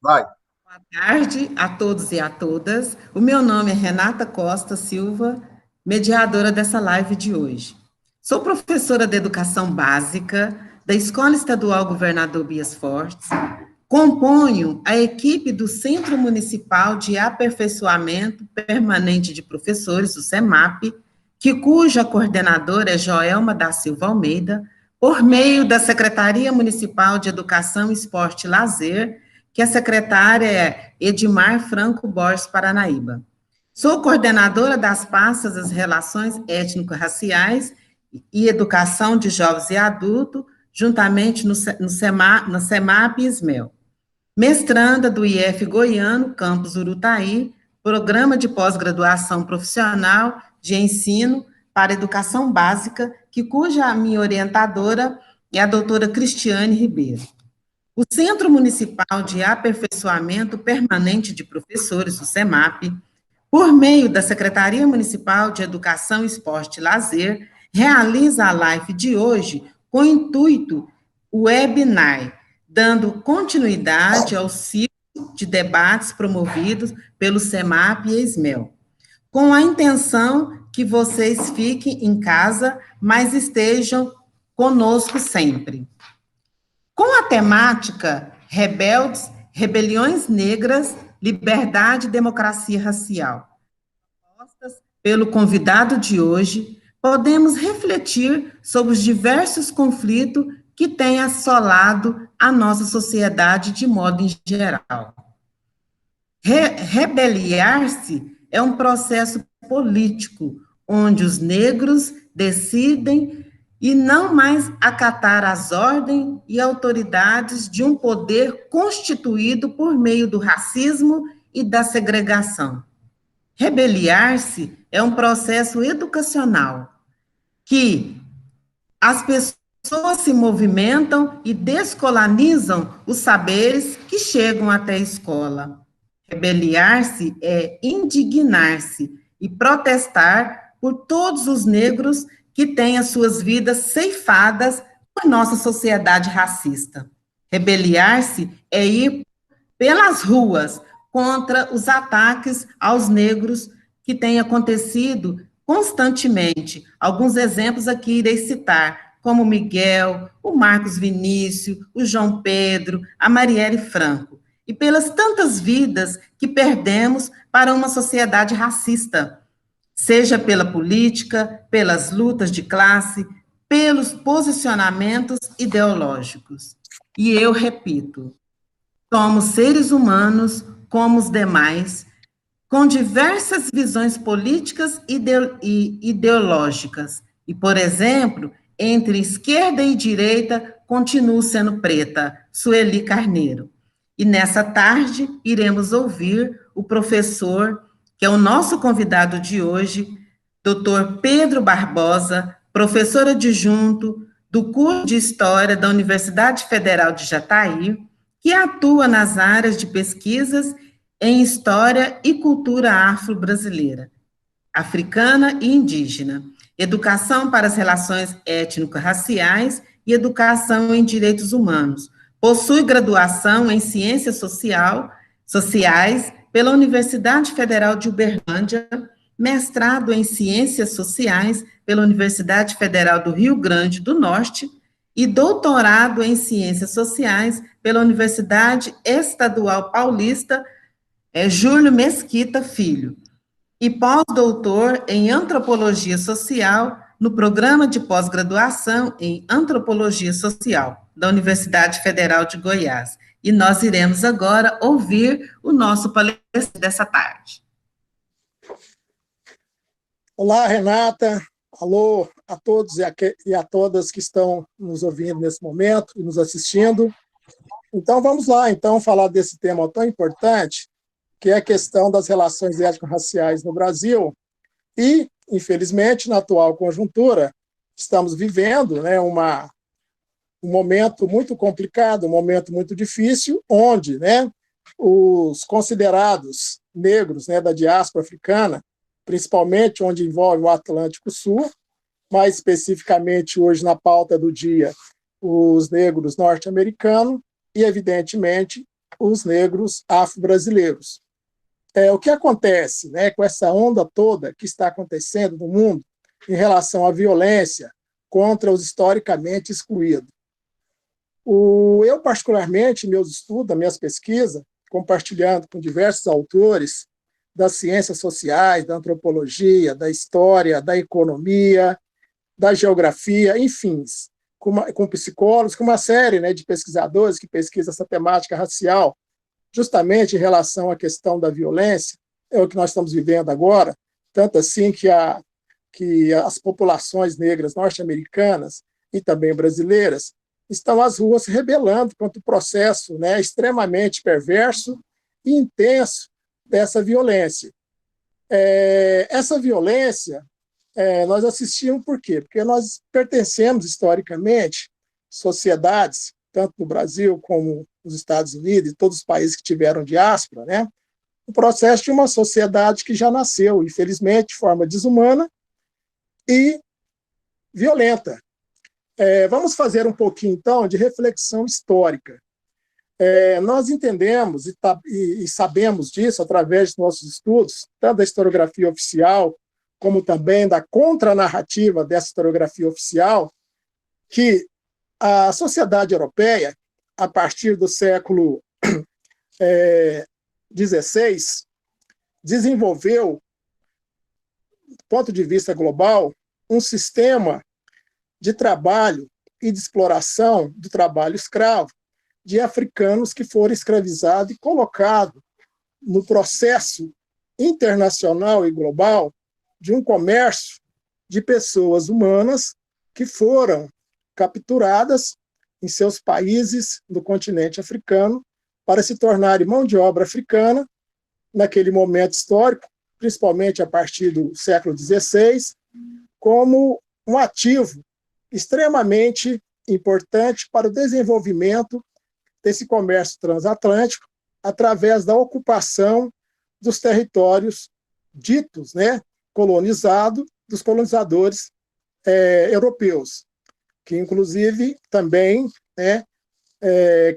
Vai. Boa tarde a todos e a todas. O meu nome é Renata Costa Silva, mediadora dessa live de hoje. Sou professora de Educação Básica da Escola Estadual Governador Bias Fortes. Componho a equipe do Centro Municipal de Aperfeiçoamento Permanente de Professores, o CEMAP, cuja coordenadora é Joelma da Silva Almeida, por meio da Secretaria Municipal de Educação, Esporte e Lazer, que a secretária é Edmar Franco Borges Paranaíba. Sou coordenadora das pastas das Relações Étnico-Raciais e Educação de Jovens e Adultos, juntamente no CEMAP e SMEL. Mestranda do IF Goiano, campus Urutaí, programa de pós-graduação profissional de ensino para educação básica, cuja minha orientadora é a doutora Cristiane Ribeiro. O Centro Municipal de Aperfeiçoamento Permanente de Professores, o CEMAP, por meio da Secretaria Municipal de Educação, Esporte e Lazer, realiza a live de hoje com o intuito webinar, dando continuidade ao ciclo de debates promovidos pelo CEMAP e SMEL, com a intenção que vocês fiquem em casa, mas estejam conosco sempre. Com a temática Rebeldes, Rebeliões Negras, Liberdade e Democracia Racial, pelo convidado de hoje, podemos refletir sobre os diversos conflitos que têm assolado a nossa sociedade de modo em geral. Rebeliar-se é um processo político, onde os negros decidem e não mais acatar as ordens e autoridades de um poder constituído por meio do racismo e da segregação. Rebeliar-se é um processo educacional que as pessoas se movimentam e descolonizam os saberes que chegam até a escola. Rebeliar-se é indignar-se e protestar por todos os negros que têm as suas vidas ceifadas por nossa sociedade racista. Rebeliar-se é ir pelas ruas contra os ataques aos negros que têm acontecido constantemente. Alguns exemplos aqui irei citar, como o Miguel, o Marcos Vinícius, o João Pedro, a Marielle Franco, e pelas tantas vidas que perdemos para uma sociedade racista, seja pela política, pelas lutas de classe, pelos posicionamentos ideológicos. E eu repito, somos seres humanos como os demais, com diversas visões políticas e ideológicas. E, por exemplo, entre esquerda e direita, continuo sendo preta, Sueli Carneiro. E nessa tarde, iremos ouvir o professor, que é o nosso convidado de hoje, Dr. Pedro Barbosa, professor adjunto do curso de História da Universidade Federal de Jataí, que atua nas áreas de pesquisas em História e Cultura Afro-Brasileira, Africana e Indígena, Educação para as Relações Étnico-Raciais e Educação em Direitos Humanos. Possui graduação em Ciências Sociais pela Universidade Federal de Uberlândia, mestrado em Ciências Sociais pela Universidade Federal do Rio Grande do Norte e doutorado em Ciências Sociais pela Universidade Estadual Paulista, Júlio Mesquita Filho, e pós-doutor em Antropologia Social no Programa de Pós-Graduação em Antropologia Social da Universidade Federal de Goiás. E nós iremos agora ouvir o nosso palestrante dessa tarde. Olá, Renata. Alô a todos e a todas que estão nos ouvindo nesse momento e nos assistindo. Então, vamos lá, então, falar desse tema tão importante, que é a questão das relações étnico-raciais no Brasil. E, infelizmente, na atual conjuntura, estamos vivendo, né, um momento muito complicado, um momento muito difícil, onde, né, os considerados negros, né, da diáspora africana, principalmente onde envolve o Atlântico Sul, mais especificamente hoje na pauta do dia, os negros norte-americanos, e, evidentemente, os negros afro-brasileiros. O que acontece, né, com essa onda toda que está acontecendo no mundo em relação à violência contra os historicamente excluídos? Eu, particularmente, meus estudos, minhas pesquisas, compartilhando com diversos autores das ciências sociais, da antropologia, da história, da economia, da geografia, enfim, com psicólogos, com uma série, né, de pesquisadores que pesquisam essa temática racial, justamente em relação à questão da violência, é o que nós estamos vivendo agora, tanto assim que as populações negras norte-americanas e também brasileiras estão às ruas se rebelando contra o processo, né, extremamente perverso e intenso dessa violência. Essa violência, nós assistimos por quê? Porque nós pertencemos, historicamente, sociedades, tanto no Brasil como nos Estados Unidos e todos os países que tiveram diáspora, né, o processo de uma sociedade que já nasceu, infelizmente, de forma desumana e violenta. Vamos fazer um pouquinho, então, de reflexão histórica. Nós entendemos e sabemos disso através dos nossos estudos, tanto da historiografia oficial, como também da contranarrativa dessa historiografia oficial, que a sociedade europeia, a partir do século XVI, desenvolveu, do ponto de vista global, um sistema de trabalho e de exploração do trabalho escravo de africanos que foram escravizados e colocados no processo internacional e global de um comércio de pessoas humanas que foram capturadas em seus países do continente africano para se tornarem mão de obra africana naquele momento histórico, principalmente a partir do século XVI, como um ativo extremamente importante para o desenvolvimento desse comércio transatlântico através da ocupação dos territórios ditos, né, colonizados, dos colonizadores europeus, que inclusive também, né,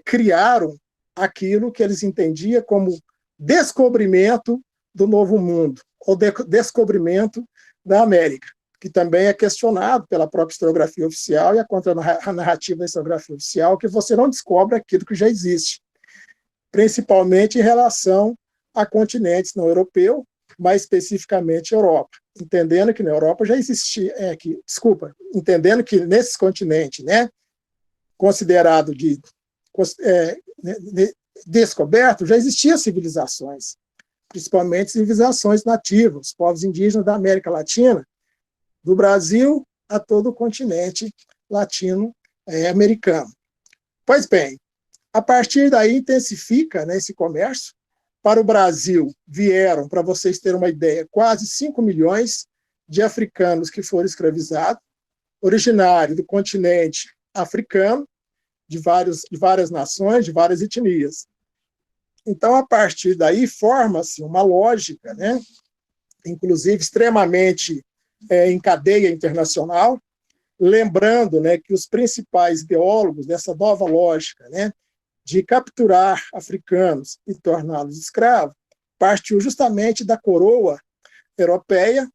criaram aquilo que eles entendiam como descobrimento do Novo Mundo, ou descobrimento da América, que também é questionado pela própria historiografia oficial e a contranarrativa da historiografia oficial, que você não descobre aquilo que já existe, principalmente em relação a continentes não europeus, mais especificamente Europa, entendendo que na Europa já existia, entendendo que nesses continentes, né, considerado descoberto, já existiam civilizações, principalmente civilizações nativas, povos indígenas da América Latina, do Brasil a todo o continente latino-americano. Pois bem, a partir daí intensifica, né, esse comércio. Para o Brasil vieram, para vocês terem uma ideia, quase 5 milhões de africanos que foram escravizados, originários do continente africano, de várias nações, de várias etnias. Então, a partir daí, forma-se uma lógica, né, inclusive extremamente em cadeia internacional, lembrando, né, que os principais ideólogos dessa nova lógica, né, de capturar africanos e torná-los escravos, partiu justamente da coroa europeia,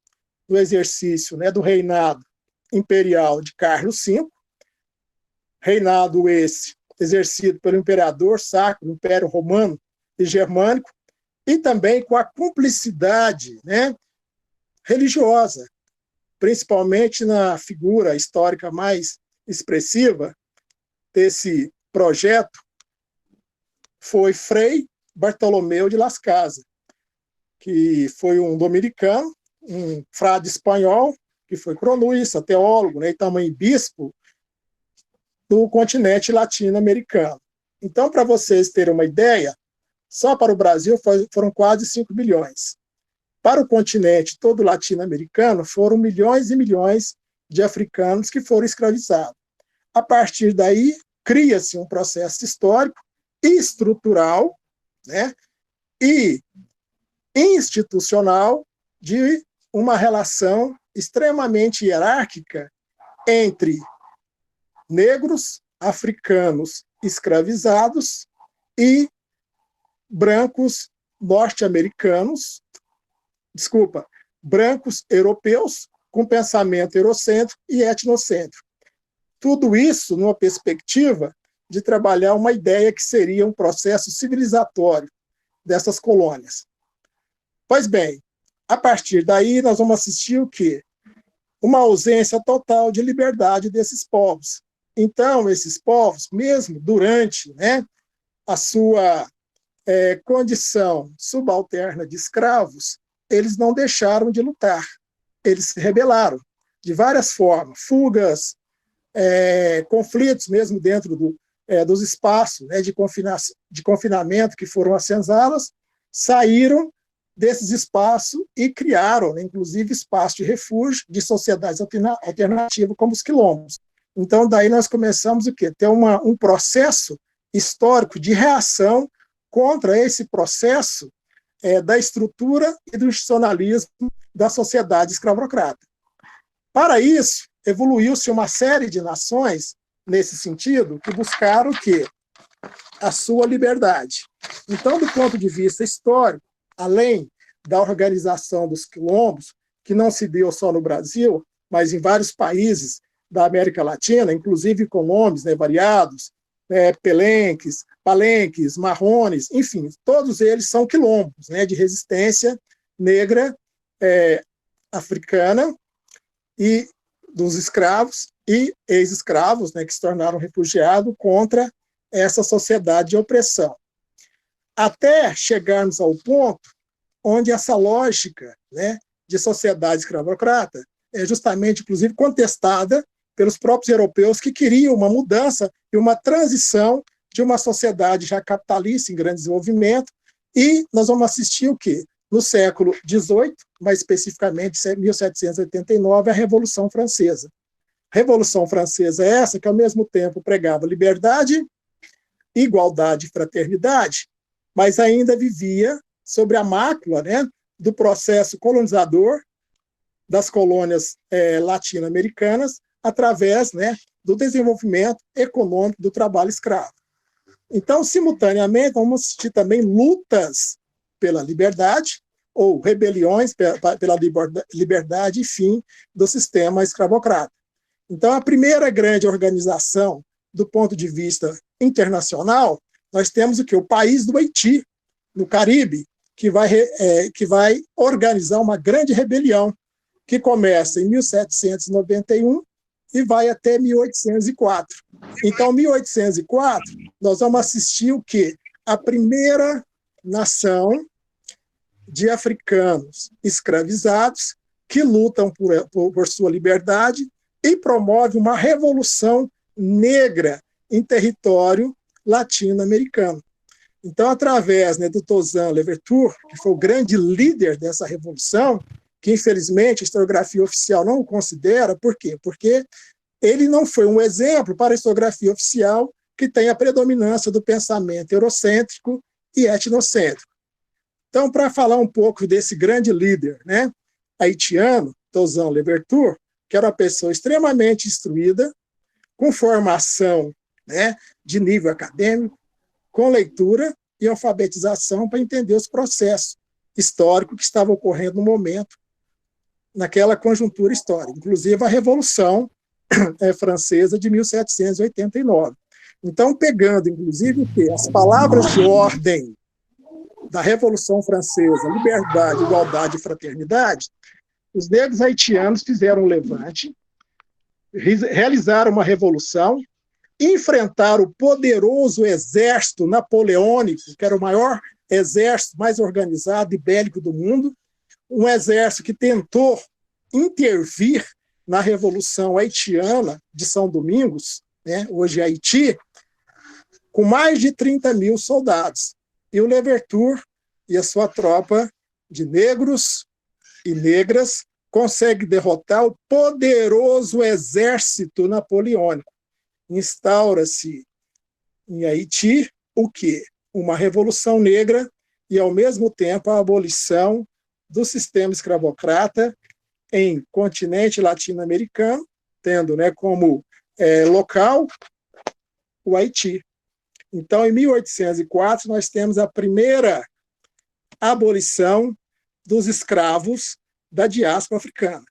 do exercício, né, do reinado imperial de Carlos V, reinado esse exercido pelo imperador sacro, do Império Romano e Germânico, e também com a cumplicidade, né, religiosa, principalmente na figura histórica mais expressiva desse projeto, foi Frei Bartolomeu de Las Casas, que foi um dominicano, um frade espanhol, que foi cronista, teólogo, né, e também bispo do continente latino-americano. Então, para vocês terem uma ideia, só para o Brasil foram quase 5 milhões. Para o continente todo latino-americano, foram milhões e milhões de africanos que foram escravizados. A partir daí, cria-se um processo histórico e estrutural, né, e institucional de uma relação extremamente hierárquica entre negros, africanos escravizados e brancos norte-americanos, brancos europeus com pensamento eurocêntrico e etnocêntrico. Tudo isso numa perspectiva de trabalhar uma ideia que seria um processo civilizatório dessas colônias. Pois bem, a partir daí nós vamos assistir o quê? Uma ausência total de liberdade desses povos. Então, esses povos, mesmo durante, né, a sua condição subalterna de escravos, eles não deixaram de lutar. Eles se rebelaram de várias formas, fugas, conflitos mesmo dentro dos espaços, né, de confinamento que foram as senzalas, saíram desses espaços e criaram, né, inclusive, espaços de refúgio de sociedades alternativas como os quilombos. Então, daí nós começamos o quê? Ter um processo histórico de reação contra esse processo da estrutura e do institucionalismo da sociedade escravocrata. Para isso, evoluiu-se uma série de nações, nesse sentido, que buscaram o quê? A sua liberdade. Então, do ponto de vista histórico, além da organização dos quilombos, que não se deu só no Brasil, mas em vários países da América Latina, inclusive com nomes, né, variados, pelenques, palenques, marrones, enfim, todos eles são quilombos, né, de resistência negra africana e dos escravos e ex-escravos, né, que se tornaram refugiados contra essa sociedade de opressão. Até chegarmos ao ponto onde essa lógica, né, de sociedade escravocrata é justamente, inclusive, contestada pelos próprios europeus que queriam uma mudança e uma transição de uma sociedade já capitalista em grande desenvolvimento, e nós vamos assistir o quê? No século XVIII, mais especificamente 1789, a Revolução Francesa. Revolução Francesa é essa que, ao mesmo tempo, pregava liberdade, igualdade e fraternidade, mas ainda vivia sobre a mácula, né, do processo colonizador das colônias latino-americanas através, né, do desenvolvimento econômico do trabalho escravo. Então, simultaneamente, vamos assistir também lutas pela liberdade ou rebeliões pela liberdade e fim do sistema escravocrata. Então, a primeira grande organização do ponto de vista internacional, nós temos o quê? O país do Haiti, no Caribe, que vai organizar uma grande rebelião, que começa em 1791 e vai até 1804. Então, 1804, nós vamos assistir o quê? A primeira nação de africanos escravizados que lutam por sua liberdade e promove uma revolução negra em território latino-americano. Então, através, né, do Toussaint Louverture, que foi o grande líder dessa revolução, que infelizmente a historiografia oficial não o considera, por quê? Porque ele não foi um exemplo para a historiografia oficial que tem a predominância do pensamento eurocêntrico e etnocêntrico. Então, para falar um pouco desse grande líder, né, haitiano, Toussaint Louverture, que era uma pessoa extremamente instruída, com formação, né, de nível acadêmico, com leitura e alfabetização para entender os processos históricos que estavam ocorrendo no momento, naquela conjuntura histórica, inclusive a Revolução Francesa de 1789. Então, pegando, inclusive, as palavras de ordem da Revolução Francesa, liberdade, igualdade e fraternidade, os negros haitianos fizeram um levante, realizaram uma revolução, enfrentaram o poderoso exército napoleônico, que era o maior exército mais organizado e bélico do mundo, um exército que tentou intervir na Revolução Haitiana de São Domingos, né, hoje Haiti, com mais de 30 mil soldados. E o Louverture e a sua tropa de negros e negras consegue derrotar o poderoso exército napoleônico. Instaura-se em Haiti o quê? Uma revolução negra e, ao mesmo tempo, a abolição do sistema escravocrata em continente latino-americano, tendo, né, como local o Haiti. Então, em 1804, nós temos a primeira abolição dos escravos da diáspora africana.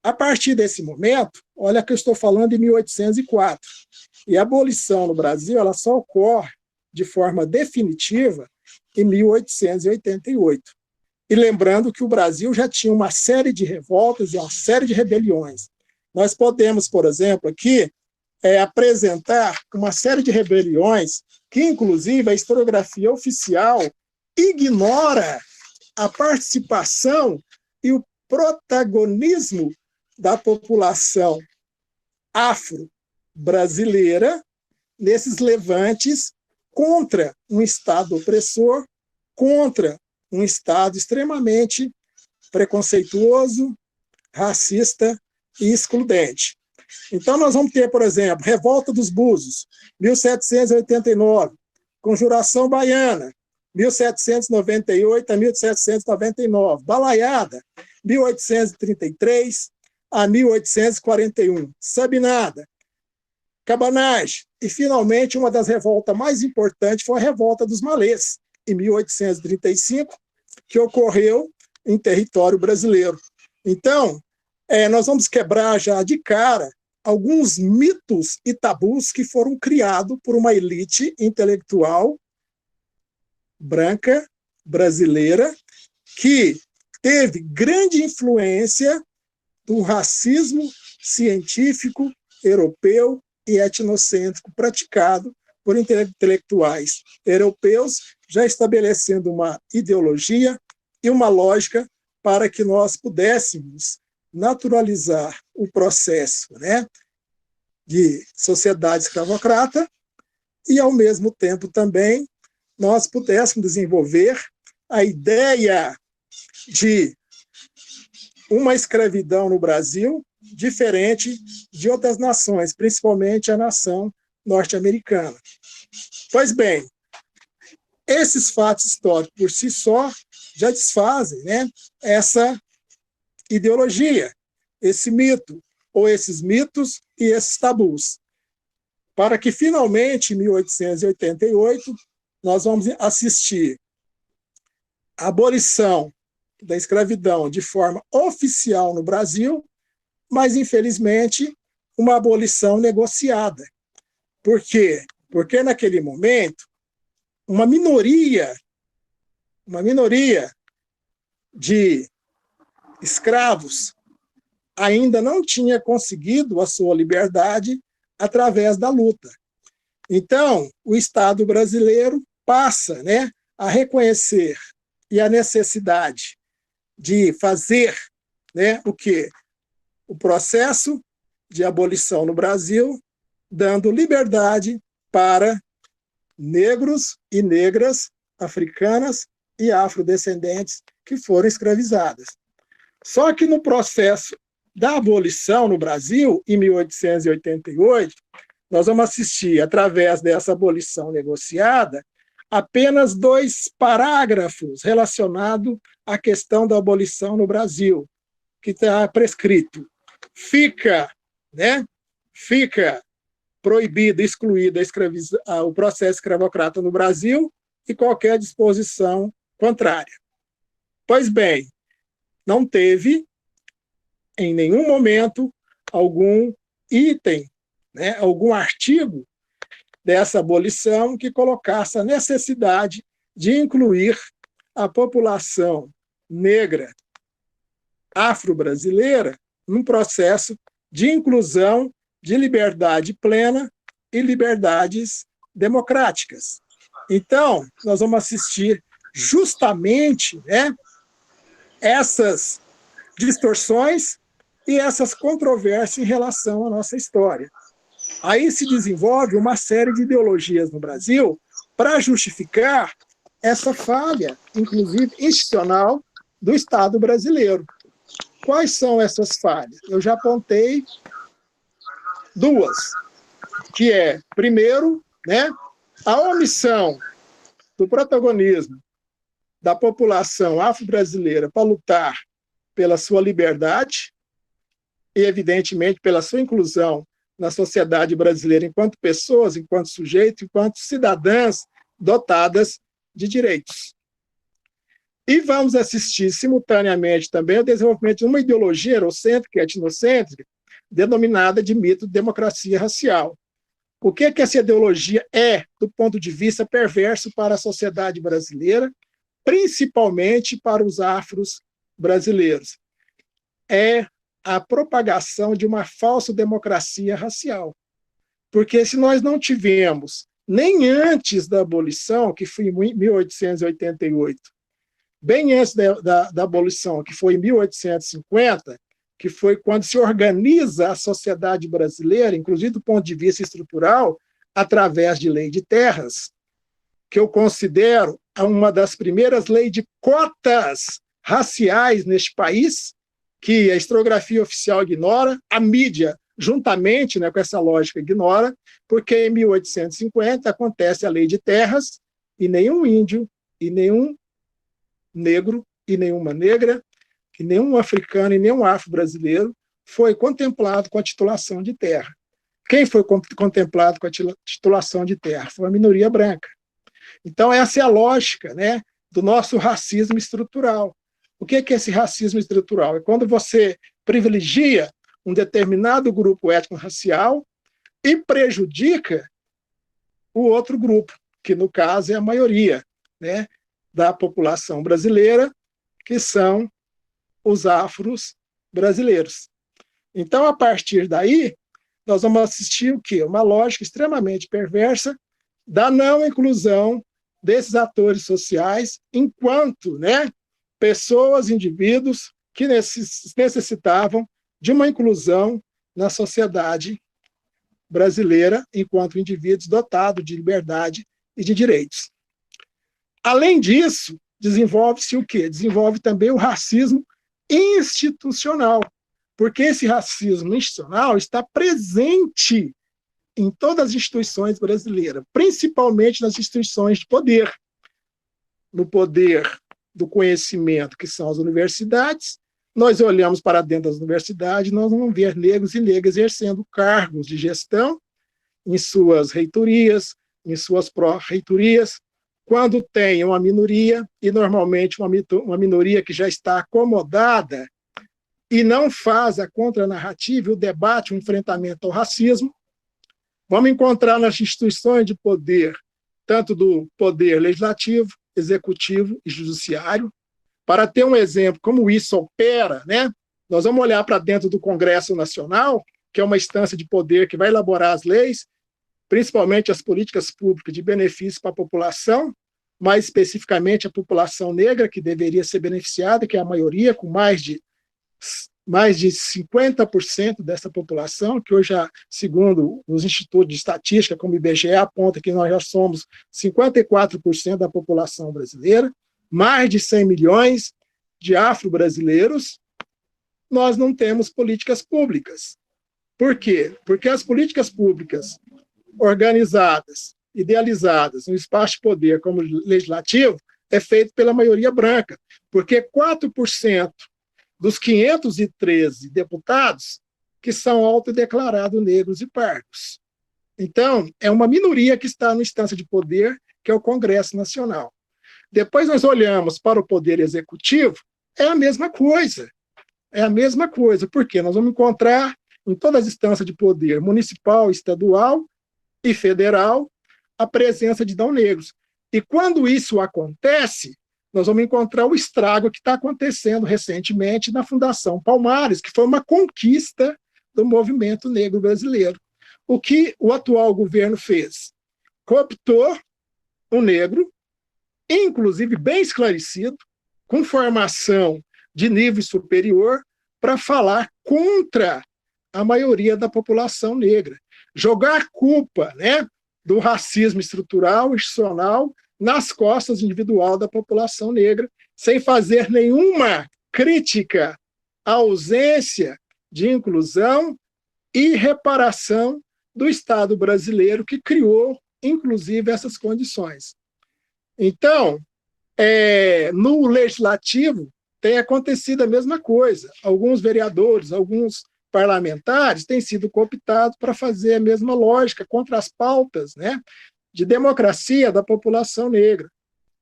A partir desse momento, olha que eu estou falando em 1804, e a abolição no Brasil ela só ocorre de forma definitiva em 1888. E lembrando que o Brasil já tinha uma série de revoltas e uma série de rebeliões. Nós podemos, por exemplo, aqui apresentar uma série de rebeliões que, inclusive, a historiografia oficial ignora a participação e o protagonismo da população afro-brasileira nesses levantes contra um Estado opressor, contra um Estado extremamente preconceituoso, racista e excludente. Então, nós vamos ter, por exemplo, Revolta dos Búzios, 1789, Conjuração Baiana, 1798 a 1799, Balaiada, 1833 a 1841, Sabinada, Cabanagem, e, finalmente, uma das revoltas mais importantes foi a Revolta dos Malês, em 1835, que ocorreu em território brasileiro. Então, nós vamos quebrar já de cara alguns mitos e tabus que foram criados por uma elite intelectual branca, brasileira, que teve grande influência do racismo científico europeu e etnocêntrico praticado por intelectuais europeus, já estabelecendo uma ideologia e uma lógica para que nós pudéssemos naturalizar o processo, né, de sociedade escravocrata e, ao mesmo tempo, também nós pudéssemos desenvolver a ideia de uma escravidão no Brasil diferente de outras nações, principalmente a nação norte-americana. Pois bem, esses fatos históricos por si só já desfazem, né, essa ideologia, esse mito, ou esses mitos e esses tabus. Para que, finalmente, em 1888, nós vamos assistir a abolição da escravidão de forma oficial no Brasil, mas, infelizmente, uma abolição negociada. Por quê? Porque, naquele momento, uma minoria de escravos ainda não tinha conseguido a sua liberdade através da luta. Então, o Estado brasileiro passa, né, a reconhecer e a necessidade de fazer, né, o quê? O processo de abolição no Brasil, dando liberdade para negros e negras africanas e afrodescendentes que foram escravizadas. Só que no processo da abolição no Brasil, em 1888, nós vamos assistir, através dessa abolição negociada, apenas 2 parágrafos relacionados à questão da abolição no Brasil, que está prescrito. Fica proibido, excluído o processo escravocrata no Brasil e qualquer disposição contrária. Pois bem, não teve, em nenhum momento, algum item, né, algum artigo dessa abolição que colocasse a necessidade de incluir a população negra afro-brasileira num processo de inclusão, de liberdade plena e liberdades democráticas. Então, nós vamos assistir justamente, né, essas distorções e essas controvérsias em relação à nossa história. Aí se desenvolve uma série de ideologias no Brasil para justificar essa falha, inclusive institucional, do Estado brasileiro. Quais são essas falhas? Eu já apontei 2, que é, primeiro, né, a omissão do protagonismo da população afro-brasileira para lutar pela sua liberdade e, evidentemente, pela sua inclusão na sociedade brasileira, enquanto pessoas, enquanto sujeitos, enquanto cidadãs dotadas de direitos. E vamos assistir simultaneamente também ao desenvolvimento de uma ideologia eurocêntrica e etnocêntrica, denominada de mito de democracia racial. O que essa ideologia é, do ponto de vista perverso para a sociedade brasileira, principalmente para os afros brasileiros? É a propagação de uma falsa democracia racial. Porque se nós não tivemos, nem antes da abolição, que foi em 1888, bem antes da abolição, que foi em 1850, que foi quando se organiza a sociedade brasileira, inclusive do ponto de vista estrutural, através de lei de terras, que eu considero uma das primeiras leis de cotas raciais neste país, que a historiografia oficial ignora, a mídia, juntamente, né, com essa lógica, ignora, porque em 1850 acontece a lei de terras, e nenhum índio, e nenhum negro, e nenhuma negra, e nenhum africano e nenhum afro-brasileiro foi contemplado com a titulação de terra. Quem foi contemplado com a titulação de terra? Foi a minoria branca. Então, essa é a lógica, né, do nosso racismo estrutural. O que é esse racismo estrutural? É quando você privilegia um determinado grupo étnico-racial e prejudica o outro grupo, que no caso é a maioria, né, da população brasileira, que são os afros brasileiros. Então, a partir daí, nós vamos assistir o quê? Uma lógica extremamente perversa da não inclusão desses atores sociais enquanto, né, pessoas, indivíduos que necessitavam de uma inclusão na sociedade brasileira enquanto indivíduos dotados de liberdade e de direitos. Além disso, desenvolve-se o quê? Desenvolve também o racismo institucional, porque esse racismo institucional está presente em todas as instituições brasileiras, principalmente nas instituições de poder. No poder do conhecimento, que são as universidades, nós olhamos para dentro das universidades, nós vamos ver negros e negras exercendo cargos de gestão em suas reitorias, em suas pró-reitorias, quando tem uma minoria, e normalmente uma minoria que já está acomodada e não faz a contranarrativa, o debate, o enfrentamento ao racismo, vamos encontrar nas instituições de poder, tanto do poder legislativo, executivo e judiciário. Para ter um exemplo como isso opera, né, nós vamos olhar para dentro do Congresso Nacional, que é uma instância de poder que vai elaborar as leis, principalmente as políticas públicas de benefício para a população, mais especificamente a população negra, que deveria ser beneficiada, que é a maioria, com mais de 50% dessa população, que hoje, segundo os institutos de estatística, como o IBGE, aponta que nós já somos 54% da população brasileira, mais de 100 milhões de afro-brasileiros, nós não temos políticas públicas. Por quê? Porque as políticas públicas organizadas, idealizadas, no espaço de poder como legislativo, é feito pela maioria branca, porque 4% dos 513 deputados que são autodeclarados negros e pardos. Então, é uma minoria que está na instância de poder, que é o Congresso Nacional. Depois nós olhamos para o poder executivo, é a mesma coisa. É a mesma coisa, porque nós vamos encontrar em todas as instâncias de poder, municipal, estadual e federal, a presença de não negros. E quando isso acontece, nós vamos encontrar o estrago que está acontecendo recentemente na Fundação Palmares, que foi uma conquista do movimento negro brasileiro. O que o atual governo fez? Cooptou um negro, inclusive bem esclarecido, com formação de nível superior, para falar contra a maioria da população negra. Jogar a culpa, né, do racismo estrutural, institucional, nas costas individual da população negra, sem fazer nenhuma crítica à ausência de inclusão e reparação do Estado brasileiro, que criou, inclusive, essas condições. Então, no legislativo, tem acontecido a mesma coisa. Alguns vereadores, alguns parlamentares têm sido cooptados para fazer a mesma lógica contra as pautas, né, de democracia da população negra.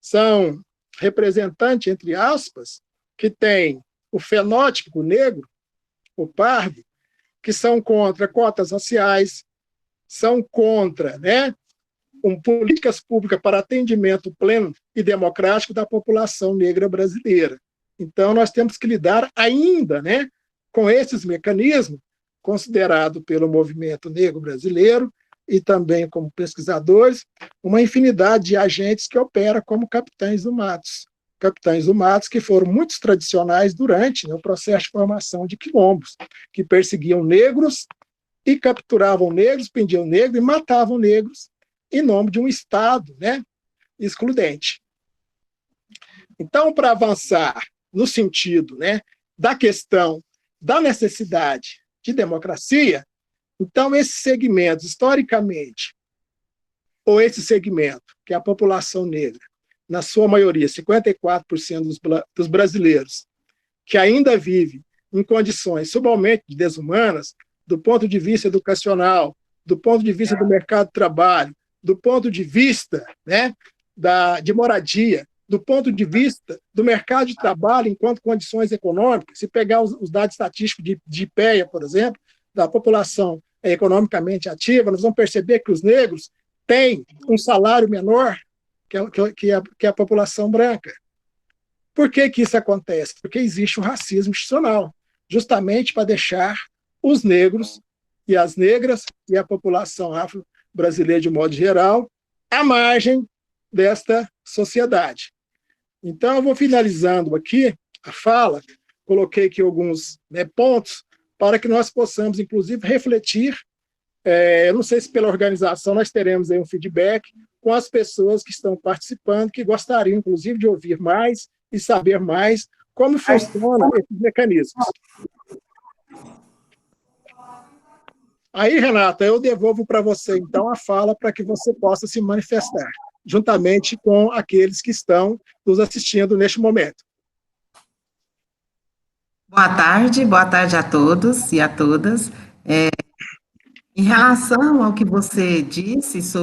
São representantes, entre aspas, que têm o fenótipo negro, o pardo, que são contra cotas raciais, são contra, né, políticas públicas para atendimento pleno e democrático da população negra brasileira. Então, nós temos que lidar ainda, né, com esses mecanismos, considerado pelo movimento negro brasileiro e também como pesquisadores, uma infinidade de agentes que operam como capitães do matos que foram muito tradicionais durante, né, o processo de formação de quilombos, que perseguiam negros e capturavam negros, prendiam negros e matavam negros em nome de um Estado, né, excludente. Então, para avançar no sentido, né, da questão da necessidade de democracia, então esses segmentos, historicamente, ou esse segmento, que é a população negra, na sua maioria, 54% dos brasileiros, que ainda vive em condições subalmente desumanas, do ponto de vista educacional, do ponto de vista do mercado de trabalho, do ponto de vista, né, de moradia, do ponto de vista do mercado de trabalho enquanto condições econômicas, se pegar os dados estatísticos de IPEA, por exemplo, da população economicamente ativa, nós vamos perceber que os negros têm um salário menor que a população branca. Por que isso acontece? Porque existe o racismo institucional, justamente para deixar os negros e as negras e a população afro-brasileira, de modo geral, à margem desta sociedade. Então, eu vou finalizando aqui a fala, coloquei aqui alguns, né, pontos para que nós possamos, inclusive, refletir. Eu não sei se pela organização nós teremos aí um feedback com as pessoas que estão participando, que gostariam, inclusive, de ouvir mais e saber mais como funcionam esses mecanismos. Aí, Renata, eu devolvo para você, então, a fala para que você possa se manifestar, juntamente com aqueles que estão nos assistindo neste momento. Boa tarde a todos e a todas. Em relação ao que você disse sobre